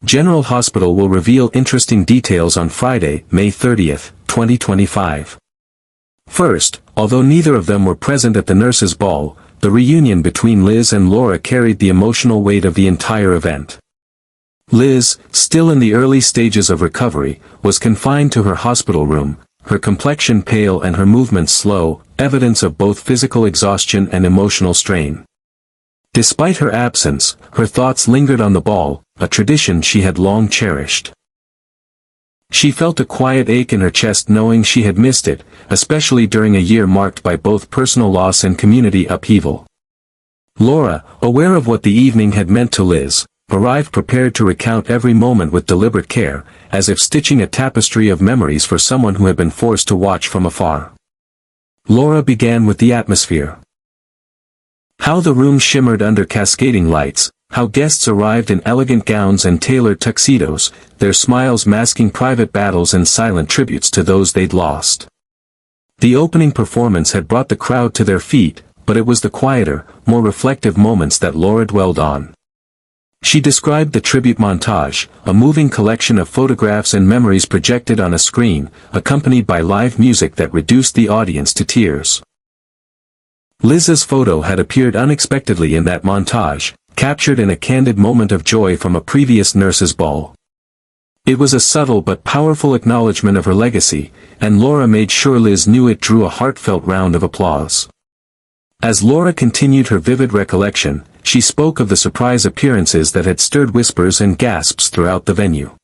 General Hospital will reveal interesting details on Friday, May 30th, 2025. First, although neither of them were present at the nurses' ball, the reunion between Liz and Laura carried the emotional weight of the entire event. Liz, still in the early stages of recovery, was confined to her hospital room, her complexion pale and her movements slow, evidence of both physical exhaustion and emotional strain. Despite her absence, her thoughts lingered on the ball, a tradition she had long cherished. She felt a quiet ache in her chest knowing she had missed it, especially during a year marked by both personal loss and community upheaval. Laura, aware of what the evening had meant to Liz, arrived prepared to recount every moment with deliberate care, as if stitching a tapestry of memories for someone who had been forced to watch from afar. Laura began with the atmosphere. How the room shimmered under cascading lights, how guests arrived in elegant gowns and tailored tuxedos, their smiles masking private battles and silent tributes to those they'd lost. The opening performance had brought the crowd to their feet, but it was the quieter, more reflective moments that Laura dwelled on. She described the tribute montage, a moving collection of photographs and memories projected on a screen, accompanied by live music that reduced the audience to tears. Liz's photo had appeared unexpectedly in that montage, captured in a candid moment of joy from a previous nurses' ball. It was a subtle but powerful acknowledgement of her legacy, and Laura made sure Liz knew it drew a heartfelt round of applause. As Laura continued her vivid recollection, she spoke of the surprise appearances that had stirred whispers and gasps throughout the venue.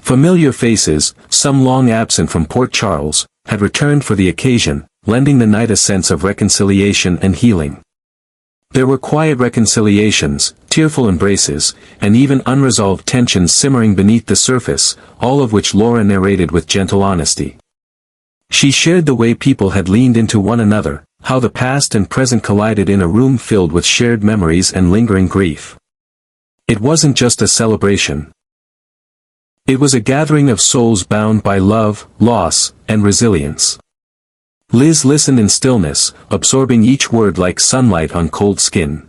Familiar faces, some long absent from Port Charles, had returned for the occasion, lending the night a sense of reconciliation and healing. There were quiet reconciliations, tearful embraces, and even unresolved tensions simmering beneath the surface, all of which Laura narrated with gentle honesty. She shared the way people had leaned into one another, how the past and present collided in a room filled with shared memories and lingering grief. It wasn't just a celebration. It was a gathering of souls bound by love, loss, and resilience. Liz listened in stillness, absorbing each word like sunlight on cold skin.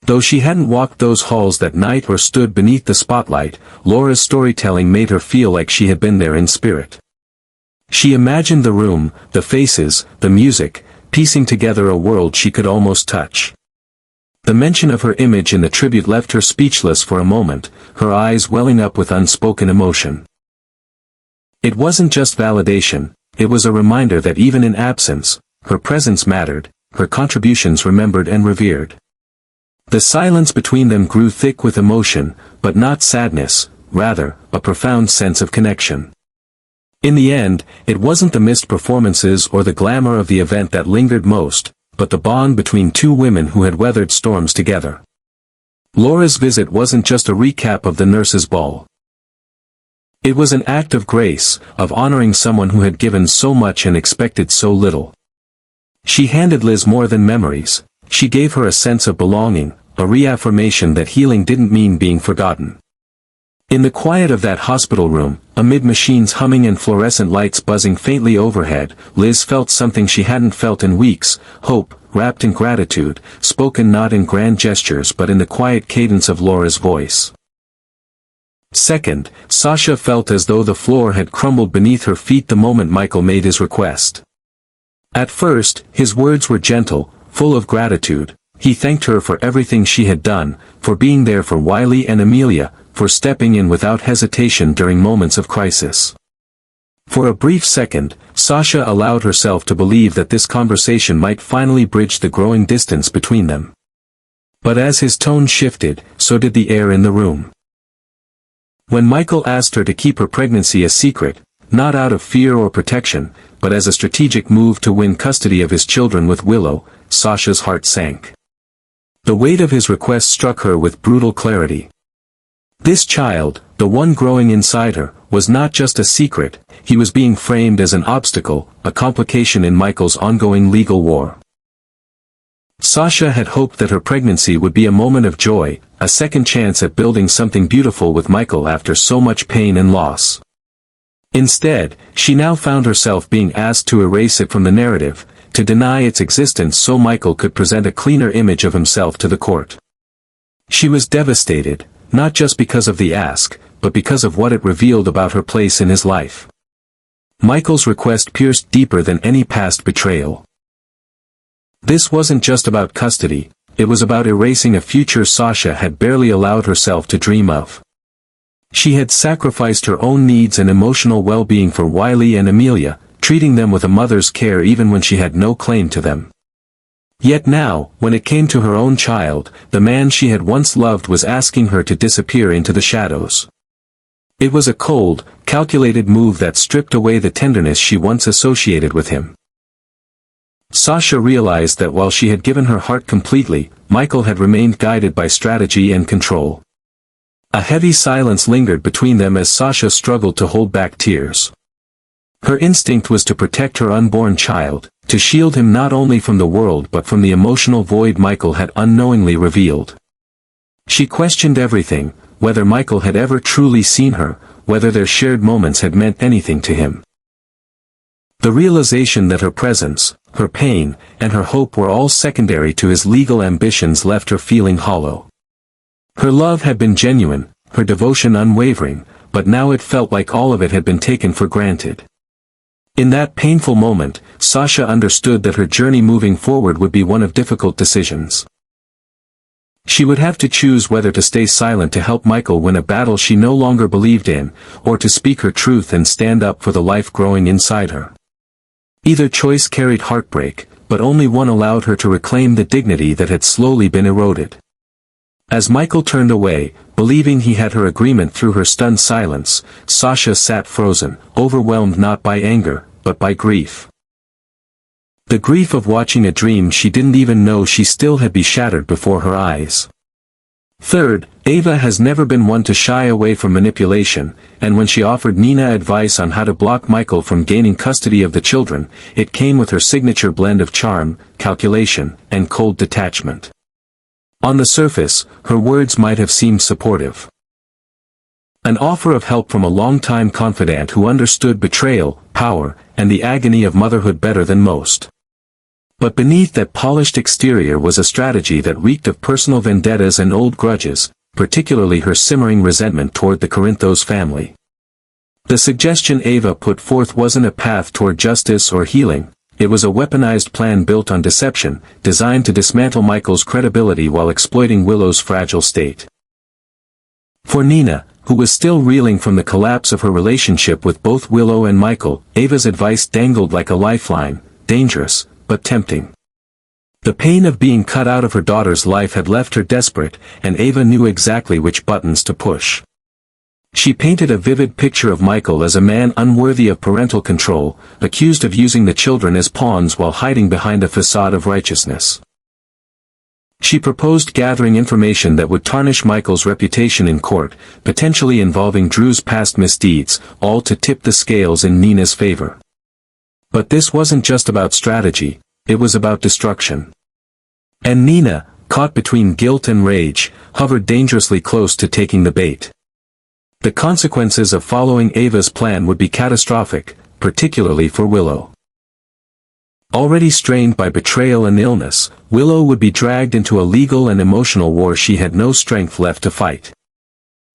Though she hadn't walked those halls that night or stood beneath the spotlight, Laura's storytelling made her feel like she had been there in spirit. She imagined the room, the faces, the music, piecing together a world she could almost touch. The mention of her image in the tribute left her speechless for a moment, her eyes welling up with unspoken emotion. It wasn't just validation. It was a reminder that even in absence, her presence mattered, her contributions remembered and revered. The silence between them grew thick with emotion, but not sadness, rather, a profound sense of connection. In the end, it wasn't the missed performances or the glamour of the event that lingered most, but the bond between two women who had weathered storms together. Laura's visit wasn't just a recap of the nurses' ball. It was an act of grace, of honoring someone who had given so much and expected so little. She handed Liz more than memories, she gave her a sense of belonging, a reaffirmation that healing didn't mean being forgotten. In the quiet of that hospital room, amid machines humming and fluorescent lights buzzing faintly overhead, Liz felt something she hadn't felt in weeks, hope, wrapped in gratitude, spoken not in grand gestures but in the quiet cadence of Laura's voice. Second, Sasha felt as though the floor had crumbled beneath her feet the moment Michael made his request. At first, his words were gentle, full of gratitude. He thanked her for everything she had done, for being there for Wiley and Amelia, for stepping in without hesitation during moments of crisis. For a brief second, Sasha allowed herself to believe that this conversation might finally bridge the growing distance between them. But as his tone shifted, so did the air in the room. When Michael asked her to keep her pregnancy a secret, not out of fear or protection, but as a strategic move to win custody of his children with Willow, Sasha's heart sank. The weight of his request struck her with brutal clarity. This child, the one growing inside her, was not just a secret, he was being framed as an obstacle, a complication in Michael's ongoing legal war. Sasha had hoped that her pregnancy would be a moment of joy, a second chance at building something beautiful with Michael after so much pain and loss. Instead, she now found herself being asked to erase it from the narrative, to deny its existence so Michael could present a cleaner image of himself to the court. She was devastated, not just because of the ask, but because of what it revealed about her place in his life. Michael's request pierced deeper than any past betrayal. This wasn't just about custody, it was about erasing a future Sasha had barely allowed herself to dream of. She had sacrificed her own needs and emotional well-being for Wiley and Amelia, treating them with a mother's care even when she had no claim to them. Yet now, when it came to her own child, the man she had once loved was asking her to disappear into the shadows. It was a cold, calculated move that stripped away the tenderness she once associated with him. Sasha realized that while she had given her heart completely, Michael had remained guided by strategy and control. A heavy silence lingered between them as Sasha struggled to hold back tears. Her instinct was to protect her unborn child, to shield him not only from the world but from the emotional void Michael had unknowingly revealed. She questioned everything, whether Michael had ever truly seen her, whether their shared moments had meant anything to him. The realization that her presence, her pain, and her hope were all secondary to his legal ambitions left her feeling hollow. Her love had been genuine, her devotion unwavering, but now it felt like all of it had been taken for granted. In that painful moment, Sasha understood that her journey moving forward would be one of difficult decisions. She would have to choose whether to stay silent to help Michael win a battle she no longer believed in, or to speak her truth and stand up for the life growing inside her. Either choice carried heartbreak, but only one allowed her to reclaim the dignity that had slowly been eroded. As Michael turned away, believing he had her agreement through her stunned silence, Sasha sat frozen, overwhelmed not by anger, but by grief. The grief of watching a dream she didn't even know she still had been shattered before her eyes. Third, Ava has never been one to shy away from manipulation, and when she offered Nina advice on how to block Michael from gaining custody of the children, it came with her signature blend of charm, calculation, and cold detachment. On the surface, her words might have seemed supportive. An offer of help from a longtime confidant who understood betrayal, power, and the agony of motherhood better than most. But beneath that polished exterior was a strategy that reeked of personal vendettas and old grudges, particularly her simmering resentment toward the Corinthos family. The suggestion Ava put forth wasn't a path toward justice or healing, it was a weaponized plan built on deception, designed to dismantle Michael's credibility while exploiting Willow's fragile state. For Nina, who was still reeling from the collapse of her relationship with both Willow and Michael, Ava's advice dangled like a lifeline, dangerous, but tempting. The pain of being cut out of her daughter's life had left her desperate, and Ava knew exactly which buttons to push. She painted a vivid picture of Michael as a man unworthy of parental control, accused of using the children as pawns while hiding behind a facade of righteousness. She proposed gathering information that would tarnish Michael's reputation in court, potentially involving Drew's past misdeeds, all to tip the scales in Nina's favor. But this wasn't just about strategy, it was about destruction. And Nina, caught between guilt and rage, hovered dangerously close to taking the bait. The consequences of following Ava's plan would be catastrophic, particularly for Willow. Already strained by betrayal and illness, Willow would be dragged into a legal and emotional war she had no strength left to fight.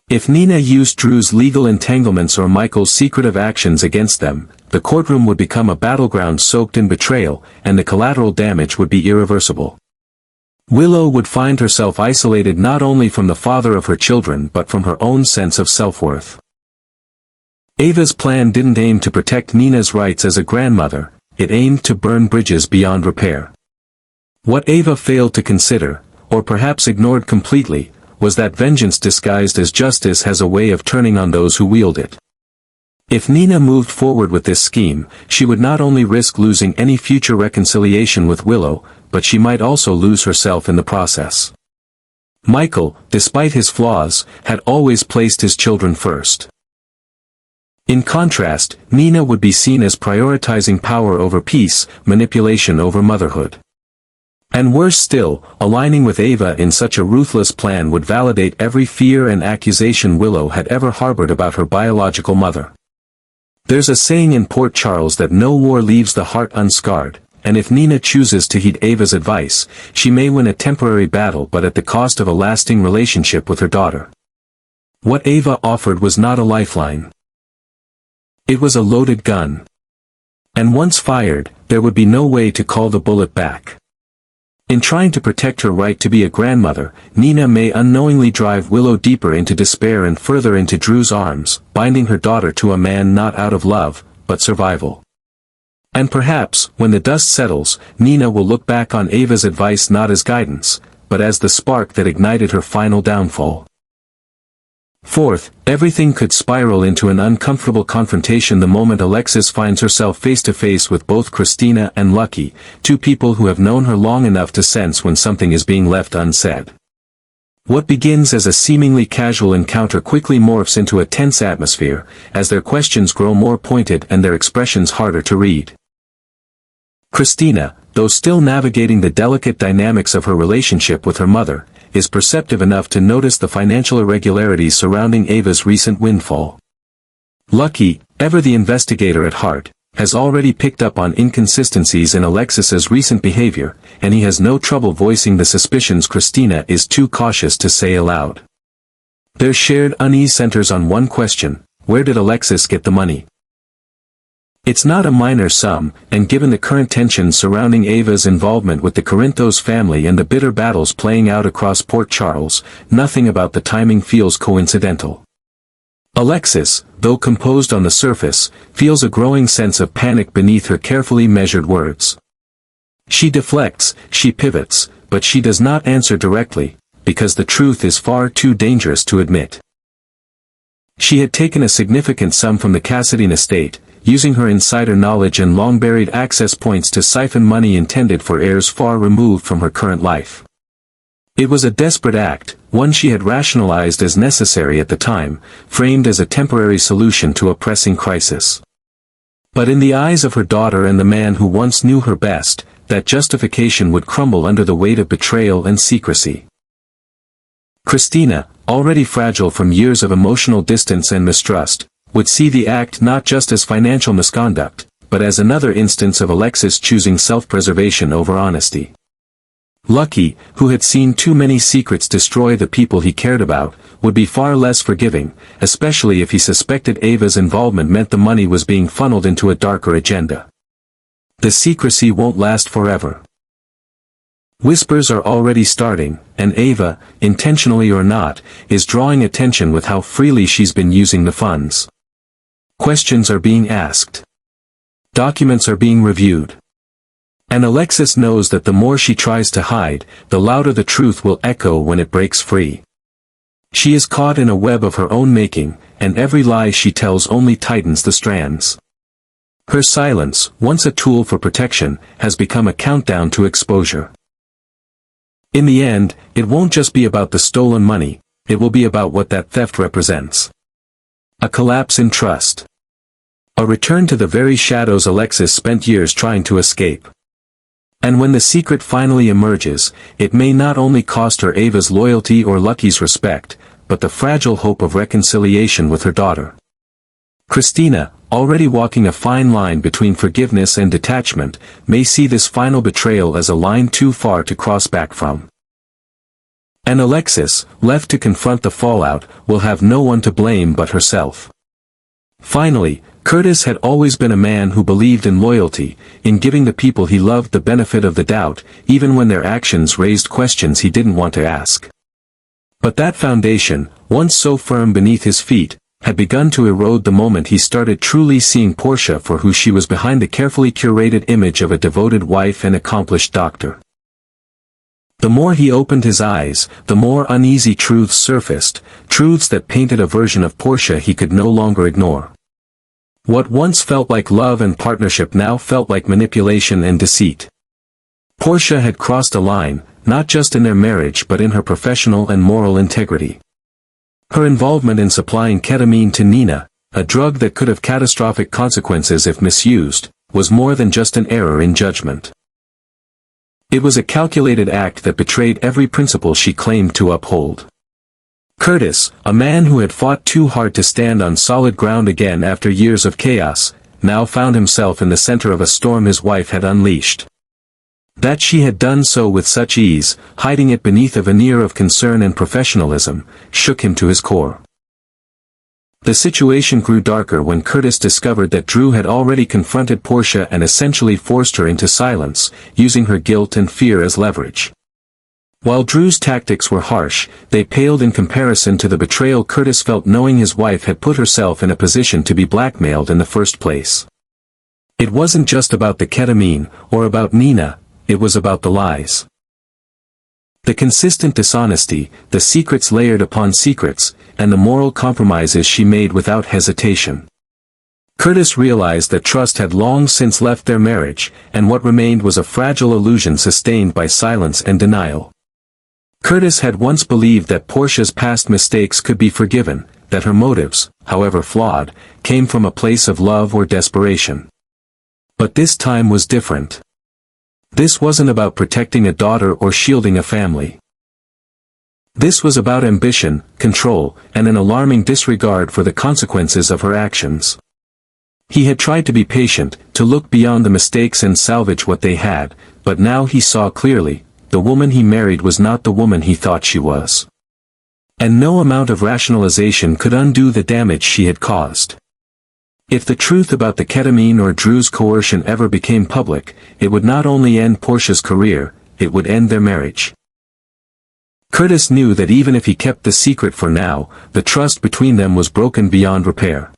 If Nina used Drew's legal entanglements or Michael's secretive actions against them, the courtroom would become a battleground soaked in betrayal, and the collateral damage would be irreversible. Willow would find herself isolated not only from the father of her children but from her own sense of self-worth. Ava's plan didn't aim to protect Nina's rights as a grandmother, it aimed to burn bridges beyond repair. What Ava failed to consider, or perhaps ignored completely, was that vengeance disguised as justice has a way of turning on those who wield it. If Nina moved forward with this scheme, she would not only risk losing any future reconciliation with Willow, but she might also lose herself in the process. Michael, despite his flaws, had always placed his children first. In contrast, Nina would be seen as prioritizing power over peace, manipulation over motherhood. And worse still, aligning with Ava in such a ruthless plan would validate every fear and accusation Willow had ever harbored about her biological mother. There's a saying in Port Charles that no war leaves the heart unscarred, and if Nina chooses to heed Ava's advice, she may win a temporary battle but at the cost of a lasting relationship with her daughter. What Ava offered was not a lifeline. It was a loaded gun. And once fired, there would be no way to call the bullet back. In trying to protect her right to be a grandmother, Nina may unknowingly drive Willow deeper into despair and further into Drew's arms, binding her daughter to a man not out of love, but survival. And perhaps, when the dust settles, Nina will look back on Ava's advice not as guidance, but as the spark that ignited her final downfall. Fourth, everything could spiral into an uncomfortable confrontation the moment Alexis finds herself face to face with both Christina and Lucky, two people who have known her long enough to sense when something is being left unsaid. What begins as a seemingly casual encounter quickly morphs into a tense atmosphere, as their questions grow more pointed and their expressions harder to read. Christina, though still navigating the delicate dynamics of her relationship with her mother, is perceptive enough to notice the financial irregularities surrounding Ava's recent windfall. Lucky, ever the investigator at heart, has already picked up on inconsistencies in Alexis's recent behavior, and he has no trouble voicing the suspicions Christina is too cautious to say aloud. Their shared unease centers on one question: where did Alexis get the money? It's not a minor sum, and given the current tensions surrounding Ava's involvement with the Corinthos family and the bitter battles playing out across Port Charles, nothing about the timing feels coincidental. Alexis, though composed on the surface, feels a growing sense of panic beneath her carefully measured words. She deflects, she pivots, but she does not answer directly, because the truth is far too dangerous to admit. She had taken a significant sum from the Cassadine estate, using her insider knowledge and long-buried access points to siphon money intended for heirs far removed from her current life. It was a desperate act, one she had rationalized as necessary at the time, framed as a temporary solution to a pressing crisis. But in the eyes of her daughter and the man who once knew her best, that justification would crumble under the weight of betrayal and secrecy. Christina, already fragile from years of emotional distance and mistrust, would see the act not just as financial misconduct, but as another instance of Alexis choosing self-preservation over honesty. Lucky, who had seen too many secrets destroy the people he cared about, would be far less forgiving, especially if he suspected Ava's involvement meant the money was being funneled into a darker agenda. The secrecy won't last forever. Whispers are already starting, and Ava, intentionally or not, is drawing attention with how freely she's been using the funds. Questions are being asked. Documents are being reviewed. And Alexis knows that the more she tries to hide, the louder the truth will echo when it breaks free. She is caught in a web of her own making, and every lie she tells only tightens the strands. Her silence, once a tool for protection, has become a countdown to exposure. In the end, it won't just be about the stolen money, it will be about what that theft represents. A collapse in trust. A return to the very shadows Alexis spent years trying to escape. And when the secret finally emerges, it may not only cost her Ava's loyalty or Lucky's respect, but the fragile hope of reconciliation with her daughter. Christina, already walking a fine line between forgiveness and detachment, may see this final betrayal as a line too far to cross back from. And Alexis, left to confront the fallout, will have no one to blame but herself. Finally, Curtis had always been a man who believed in loyalty, in giving the people he loved the benefit of the doubt, even when their actions raised questions he didn't want to ask. But that foundation, once so firm beneath his feet, had begun to erode the moment he started truly seeing Portia for who she was behind the carefully curated image of a devoted wife and accomplished doctor. The more he opened his eyes, the more uneasy truths surfaced, truths that painted a version of Portia he could no longer ignore. What once felt like love and partnership now felt like manipulation and deceit. Portia had crossed a line, not just in their marriage but in her professional and moral integrity. Her involvement in supplying ketamine to Nina, a drug that could have catastrophic consequences if misused, was more than just an error in judgment. It was a calculated act that betrayed every principle she claimed to uphold. Curtis, a man who had fought too hard to stand on solid ground again after years of chaos, now found himself in the center of a storm his wife had unleashed. That she had done so with such ease, hiding it beneath a veneer of concern and professionalism, shook him to his core. The situation grew darker when Curtis discovered that Drew had already confronted Portia and essentially forced her into silence, using her guilt and fear as leverage. While Drew's tactics were harsh, they paled in comparison to the betrayal Curtis felt knowing his wife had put herself in a position to be blackmailed in the first place. It wasn't just about the ketamine, or about Nina, it was about the lies. The consistent dishonesty, the secrets layered upon secrets, and the moral compromises she made without hesitation. Curtis realized that trust had long since left their marriage, and what remained was a fragile illusion sustained by silence and denial. Curtis had once believed that Portia's past mistakes could be forgiven, that her motives, however flawed, came from a place of love or desperation. But this time was different. This wasn't about protecting a daughter or shielding a family. This was about ambition, control, and an alarming disregard for the consequences of her actions. He had tried to be patient, to look beyond the mistakes and salvage what they had, but now he saw clearly, the woman he married was not the woman he thought she was. And no amount of rationalization could undo the damage she had caused. If the truth about the ketamine or Drew's coercion ever became public, it would not only end Portia's career, it would end their marriage. Curtis knew that even if he kept the secret for now, the trust between them was broken beyond repair.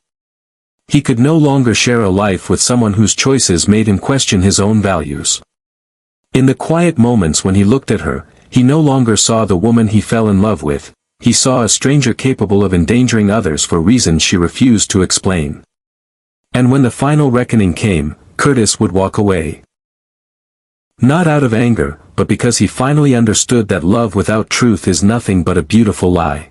He could no longer share a life with someone whose choices made him question his own values. In the quiet moments when he looked at her, he no longer saw the woman he fell in love with, he saw a stranger capable of endangering others for reasons she refused to explain. And when the final reckoning came, Curtis would walk away. Not out of anger, but because he finally understood that love without truth is nothing but a beautiful lie.